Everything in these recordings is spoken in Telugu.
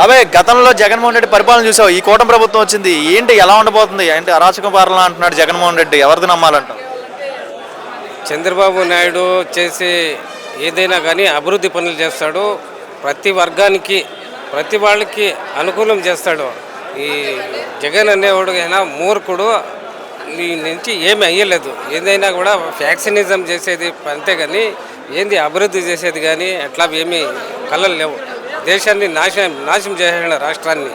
అవే గతంలో జగన్మోహన్ రెడ్డి పరిపాలన చూసావు, ఈ కూటమి ప్రభుత్వం వచ్చింది ఏంటి, ఎలా ఉండబోతుంది? ఏంటి అరాచక పాలన అంటున్నాడు జగన్మోహన్ రెడ్డి, ఎవరిది నమ్మాలంట? చంద్రబాబు నాయుడు చేసే ఏదైనా కానీ అభివృద్ధి పనులు చేస్తాడు. ప్రతి వర్గానికి ప్రతి వాళ్ళకి అనుకూలం చేస్తాడు. ఈ జగన్ అనేవాడు అయినా మూర్ఖుడు, ఈ నుంచి ఏమి అయ్యలేదు. ఏదైనా కూడా ఫ్యాక్సినిజం చేసేది అంతేగాని ఏంది అభివృద్ధి చేసేది కానీ అట్లా ఏమీ కళలు లేవు. దేశాన్ని నాశనం చేసిన రాష్ట్రాన్ని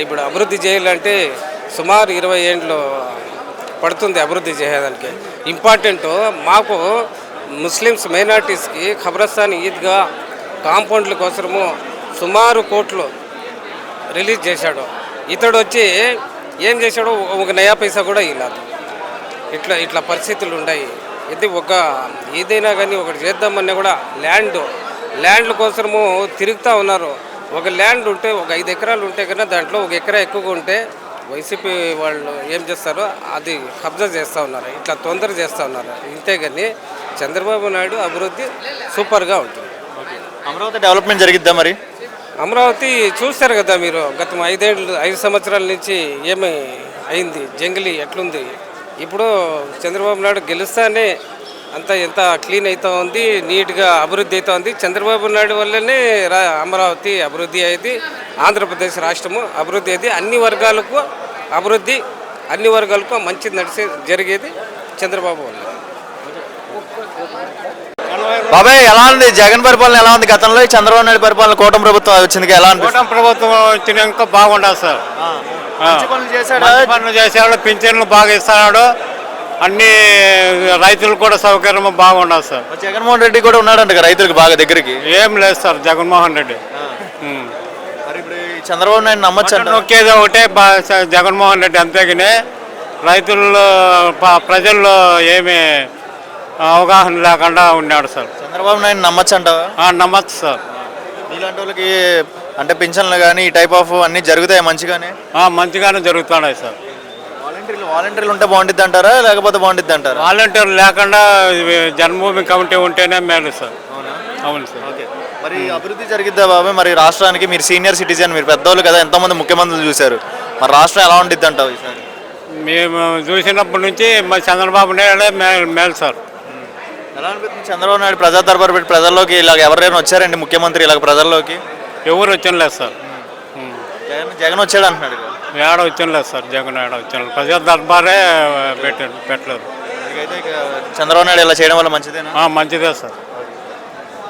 ఇప్పుడు అభివృద్ధి చేయాలంటే సుమారు 20 ఏళ్ళు పడుతుంది అభివృద్ధి చేయడానికి. ఇంపార్టెంట్ మాకు ముస్లిమ్స్ మైనార్టీస్కి ఖబరస్థాన్ ఈద్గా కాంపౌండ్ల కోసము సుమారు కోట్లు రిలీజ్ చేశాడు. ఇతడు వచ్చి ఏం చేశాడు, ఒక నయా పైసా కూడా ఇవ్వలేదు. ఇట్లా పరిస్థితులు ఉన్నాయి. ఇది ఏదైనా కానీ ఒకటి చేద్దామన్నా కూడా ల్యాండ్ల కోసము తిరుగుతూ ఉన్నారు. ఒక ల్యాండ్ ఉంటే ఒక 5 ఎకరాలు ఉంటే కన్నా దాంట్లో 1 ఎకరా ఎక్కువగా ఉంటే వైసీపీ వాళ్ళు ఏం చేస్తారో అది కబ్జా చేస్తూ ఉన్నారు. ఇట్లా తొందర చేస్తూ ఉన్నారు. ఇంతేగాని చంద్రబాబు నాయుడు అభివృద్ధి సూపర్గా ఉంటుంది. అమరావతి డెవలప్మెంట్ జరిగిద్దా మరి? అమరావతి చూస్తారు కదా మీరు, గత 5 సంవత్సరాల నుంచి ఏమి అయింది, జంగిలీ ఎట్లుంది. ఇప్పుడు చంద్రబాబు నాయుడు గెలుస్తానే ఎంత క్లీన్ అవుతూ ఉంది, నీట్గా అభివృద్ధి అవుతూ ఉంది. చంద్రబాబు నాయుడు వల్లనే అమరావతి అభివృద్ధి అయ్యేది, ఆంధ్రప్రదేశ్ రాష్ట్రము అభివృద్ధి అయ్యేది. అన్ని వర్గాలకు మంచి జరిగేది చంద్రబాబు వల్ల. బాబాయ్ ఎలా ఉంది జగన్ పరిపాలన, ఎలా ఉంది గతంలో? చంద్రబాబు నాయుడు పరిపాలన కూటమి ప్రభుత్వం వచ్చింది, ఎలా ఉంది? కూటమి ప్రభుత్వం వచ్చినాక బాగుండదు సార్. పనులు చేశాడు, పింఛన్లు బాగా ఇస్తున్నాడు, అన్ని రైతులకు కూడా సౌకర్యం బాగుండదు సార్. జగన్మోహన్ రెడ్డి కూడా ఉన్నాడంట రైతులకు బాగా దగ్గరికి. ఏం లేదు సార్ జగన్మోహన్ రెడ్డి. చంద్రబాబు నాయుడు నమ్మచ్చు నొక్కేది ఒకటే జగన్మోహన్ రెడ్డి, అంతేగానే రైతుల్లో ప్రజల్లో ఏమి అవగాహన లేకుండా ఉన్నాడు సార్. చంద్రబాబు నాయుడు నమ్మచ్చు అంటావా? నమ్మచ్చు సార్. ఇలాంటి వాళ్ళకి అంటే పింఛన్లు కానీ ఈ టైప్ ఆఫ్ అన్ని జరుగుతాయి మంచిగానే? మంచిగానే జరుగుతున్నాయి సార్. వాలంటీర్లు ఉంటే బాగుంటుంది అంటారా, లేకపోతే బాగుంటుంది అంటారా? వాలంటీర్లు లేకుండా జన్మభూమి కమిటీ ఉంటేనే మేలు సార్. అవును సార్. ఓకే, మరి అభివృద్ధి జరిగిద్దా బాబాయ్ మరి రాష్ట్రానికి? మీరు సీనియర్ సిటిజన్, మీరు పెద్దవాళ్ళు కదా, ఎంతోమంది ముఖ్యమంత్రులు చూశారు, మరి రాష్ట్రం ఎలా ఉంటుంది అంటావు ఈసారి? మేము చూసినప్పటి నుంచి మా చంద్రబాబు నాయుడే మేలు సార్. ఎలా అనిపిస్తుంది చంద్రబాబు నాయుడు ప్రజా దర్బారు పెట్టి ప్రజల్లోకి ఇలాగ ఎవరైనా వచ్చారండి ముఖ్యమంత్రి ఇలాగ ప్రజల్లోకి? ఎవరు వచ్చలేదు సార్. జగన్ వచ్చాడు అంటున్నాడు. ఏడ వచ్చలేదు సార్, జగన్ ఏడ వచ్చాను, ప్రజా దర్బారే పెట్టలేదు. చంద్రబాబు నాయుడు ఇలా చేయడం వల్ల మంచిదేనా? మంచిదే సార్.